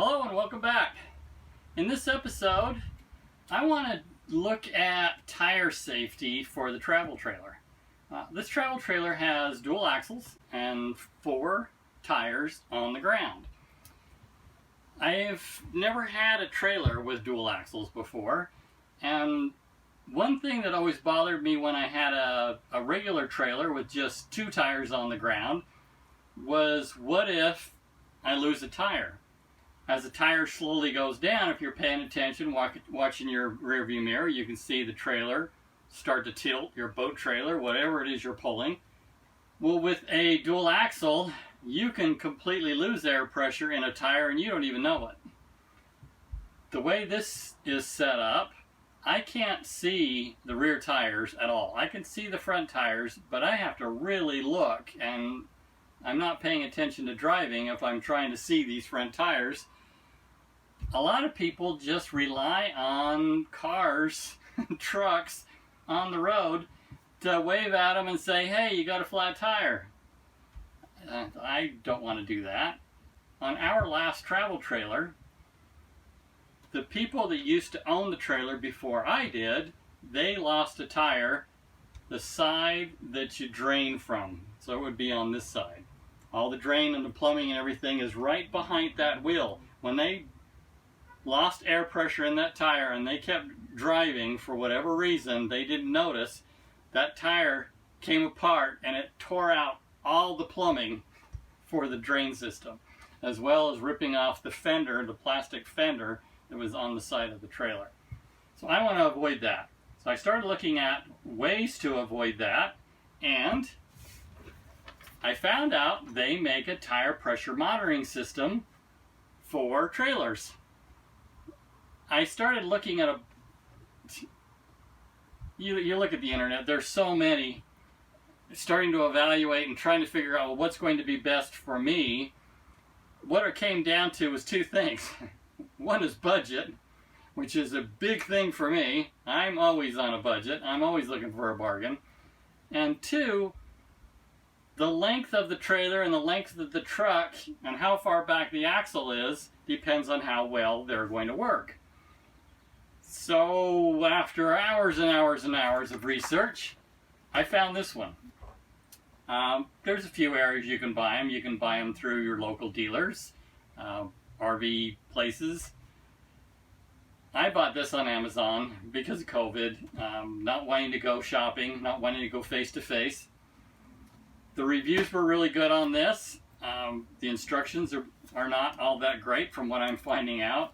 Hello and welcome back. In this episode, I want to look at tire safety for the travel trailer. This travel trailer has dual axles and 4 tires on the ground. I've never had a trailer with dual axles before, and one thing that always bothered me when I had a regular trailer with just 2 tires on the ground was, what if I lose a tire? As the tire slowly goes down, if you're paying attention, watching your rearview mirror, you can see the trailer start to tilt, your boat trailer, whatever it is you're pulling. Well, with a dual axle, you can completely lose air pressure in a tire and you don't even know it. The way this is set up, I can't see the rear tires at all. I can see the front tires, but I have to really look, and I'm not paying attention to driving if I'm trying to see these front tires. A lot of people just rely on cars, trucks on the road to wave at them and say, hey, you got a flat tire. I don't want to do that. On our last travel trailer, the people that used to own the trailer before I did, they lost a tire the side that you drain from. So it would be on this side. All the drain and the plumbing and everything is right behind that wheel. When they lost air pressure in that tire and they kept driving for whatever reason, they didn't notice, that tire came apart and it tore out all the plumbing for the drain system, as well as ripping off the fender, the plastic fender that was on the side of the trailer. So I want to avoid that. So I started looking at ways to avoid that, and I found out they make a tire pressure monitoring system for trailers. I started looking at you look at the internet, there's so many, starting to evaluate and trying to figure out, well, what's going to be best for me. What it came down to was 2 things. One is budget, which is a big thing for me. I'm always on a budget. I'm always looking for a bargain. And 2, the length of the trailer and the length of the truck and how far back the axle is depends on how well they're going to work. So after hours and hours and hours of research, I found this one. There's a few areas you can buy them. You can buy them through your local dealers, RV places. I bought this on Amazon because of COVID, not wanting to go shopping, not wanting to go face to face. The reviews were really good on this. The instructions are not all that great from what I'm finding out.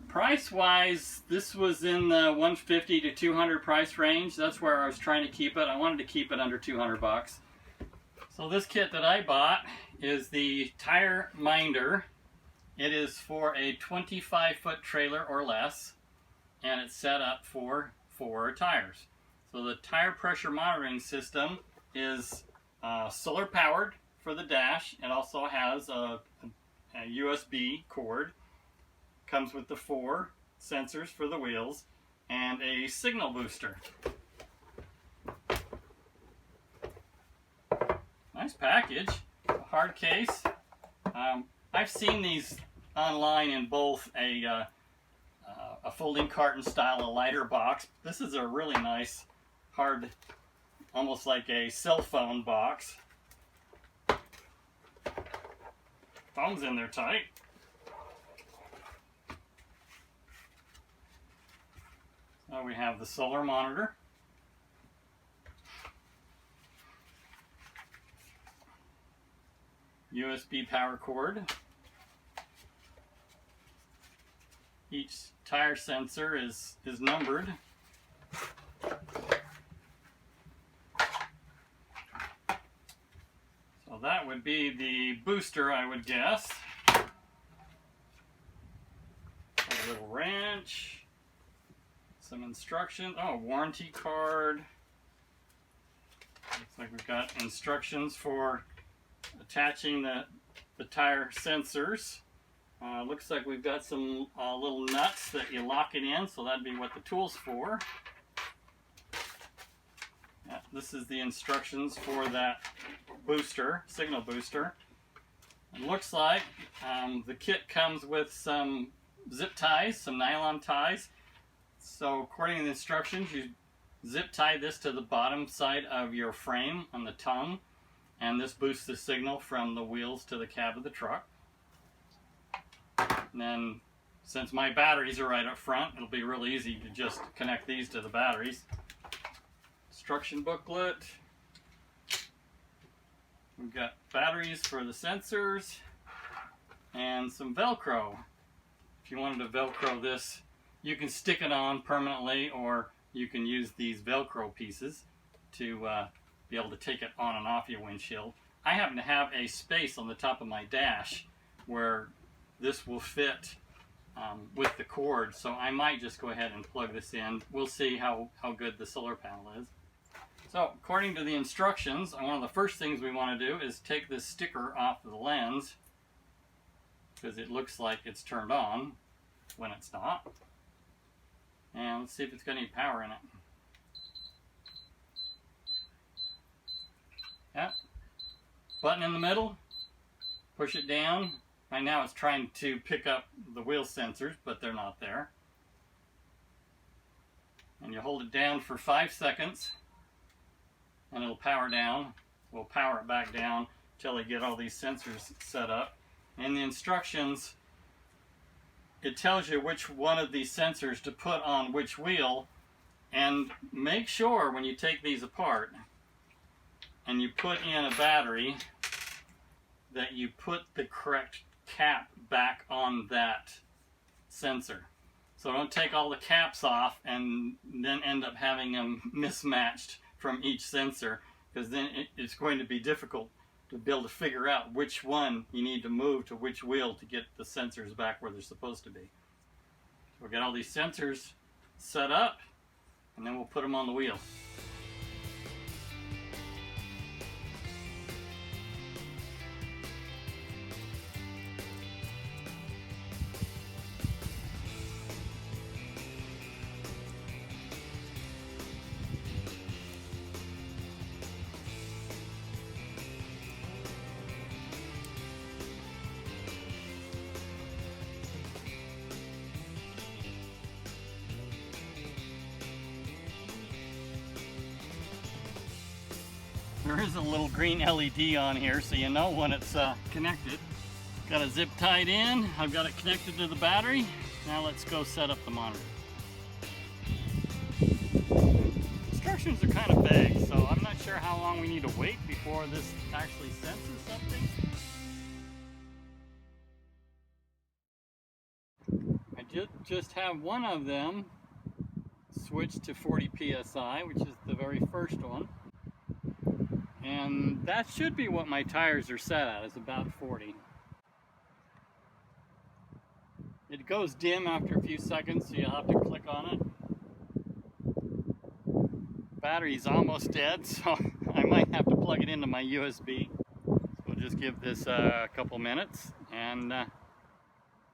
Price-wise, this was in the $150 to $200 price range. That's where I was trying to keep it. I wanted to keep it under $200. So this kit that I bought is the TireMinder. It is for a 25-foot trailer or less, and it's set up for 4 tires. So the tire pressure monitoring system is solar powered for the dash. It also has a USB cord. Comes with the 4 sensors for the wheels and a signal booster. Nice package, a hard case. I've seen these online in both a folding carton style, a lighter box. This is a really nice, hard, almost like a cell phone box. Phone's in there tight. So we have the solar monitor. USB power cord. Each tire sensor is numbered. So that would be the booster, I would guess. A little wrench. Some instructions. Oh, warranty card. Looks like we've got instructions for attaching the tire sensors. Looks like we've got some little nuts that you lock it in, so that'd be what the tool's for. Yeah, this is the instructions for that booster, signal booster. It looks like the kit comes with some zip ties, some nylon ties. So according to the instructions, you zip tie this to the bottom side of your frame on the tongue, and this boosts the signal from the wheels to the cab of the truck. And then, since my batteries are right up front, it'll be real easy to just connect these to the batteries. Instruction booklet. We've got batteries for the sensors and some Velcro. If you wanted to Velcro this, you can stick it on permanently, or you can use these Velcro pieces to be able to take it on and off your windshield. I happen to have a space on the top of my dash where this will fit with the cord, so I might just go ahead and plug this in. We'll see how good the solar panel is. So, according to the instructions, one of the first things we want to do is take this sticker off of the lens, because it looks like it's turned on when it's not. And let's see if it's got any power in it. Yeah. Button in the middle. Push it down. Right now it's trying to pick up the wheel sensors, but they're not there. And you hold it down for 5 seconds, and it'll power down. We'll power it back down until we get all these sensors set up. In the instructions, it tells you which one of these sensors to put on which wheel, and make sure when you take these apart and you put in a battery that you put the correct cap back on that sensor. So don't take all the caps off and then end up having them mismatched from each sensor, because then it's going to be difficult to be able to figure out which one you need to move to which wheel to get the sensors back where they're supposed to be. So we'll get all these sensors set up, and then we'll put them on the wheel. There is a little green LED on here, so you know when it's connected. Got it zip tied in. I've got it connected to the battery. Now let's go set up the monitor. Instructions are kind of vague, so I'm not sure how long we need to wait before this actually senses something. I just have one of them switched to 40 psi, which is the very first one. And that should be what my tires are set at, is about 40. It goes dim after a few seconds, so you'll have to click on it. Battery's almost dead, so I might have to plug it into my USB. So we'll just give this a couple minutes, and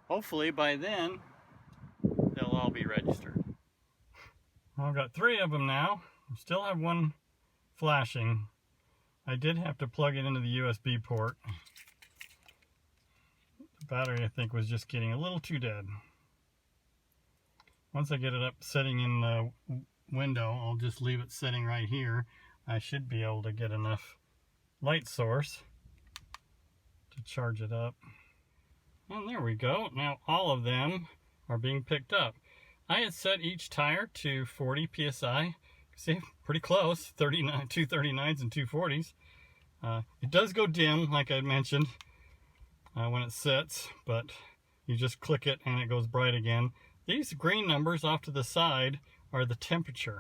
hopefully by then they'll all be registered. I've got 3 of them now. I still have one flashing. I did have to plug it into the USB port. The battery, I think, was just getting a little too dead. Once I get it up setting in the window, I'll just leave it sitting right here. I should be able to get enough light source to charge it up. And there we go. Now all of them are being picked up. I had set each tire to 40 psi. See, pretty close, 39, 239s and 240s. It does go dim, like I mentioned, when it sits, but you just click it and it goes bright again. These green numbers off to the side are the temperature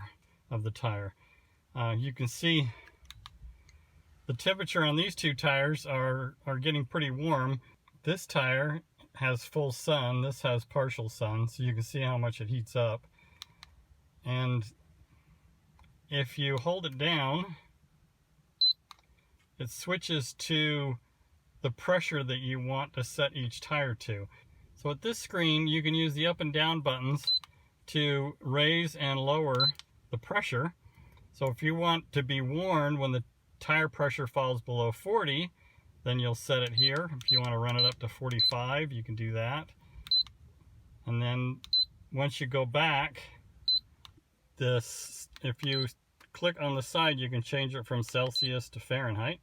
of the tire. You can see the temperature on these 2 tires are getting pretty warm. This tire has full sun, this has partial sun, so you can see how much it heats up. And if you hold it down, it switches to the pressure that you want to set each tire to. So at this screen, you can use the up and down buttons to raise and lower the pressure. So if you want to be warned when the tire pressure falls below 40, Then you'll set it here. If you want to run it up to 45, you can do that. And then once you go back, if you click on the side, you can change it from Celsius to Fahrenheit.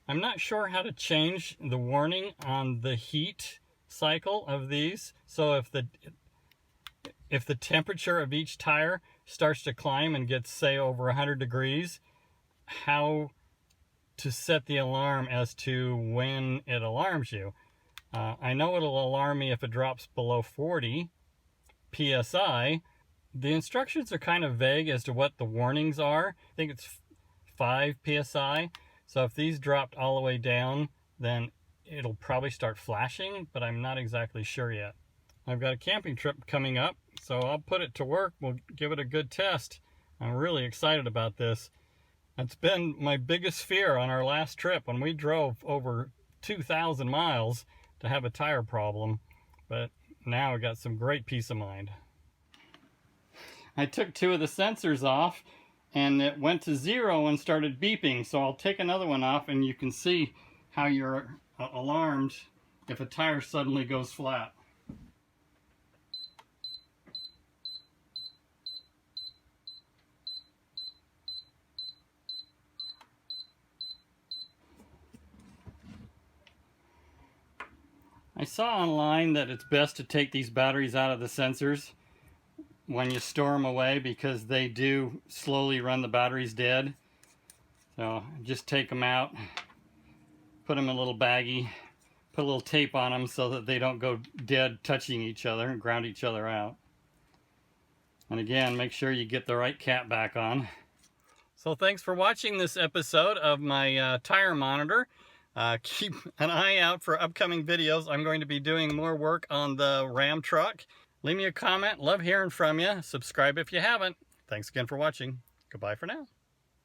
I'm not sure how to change the warning on the heat cycle of these. So if the temperature of each tire starts to climb and gets, say, over 100 degrees, how to set the alarm as to when it alarms you. I know it'll alarm me if it drops below 40 PSI. The instructions are kind of vague as to what the warnings are. I think it's 5 PSI. So if these dropped all the way down, then it'll probably start flashing, but I'm not exactly sure yet. I've got a camping trip coming up, so I'll put it to work. We'll give it a good test. I'm really excited about this. It's been my biggest fear on our last trip when we drove over 2,000 miles to have a tire problem, but now I got some great peace of mind. I took 2 of the sensors off and it went to 0 and started beeping, so I'll take another one off and you can see how you're alarmed if a tire suddenly goes flat. I saw online that it's best to take these batteries out of the sensors when you store them away because they do slowly run the batteries dead. So just take them out, put them in a little baggie, put a little tape on them so that they don't go dead touching each other and ground each other out. And again, make sure you get the right cap back on. So thanks for watching this episode of my tire monitor. Keep an eye out for upcoming videos. I'm going to be doing more work on the Ram truck. Leave me a comment. Love hearing from you. Subscribe if you haven't. Thanks again for watching. Goodbye for now.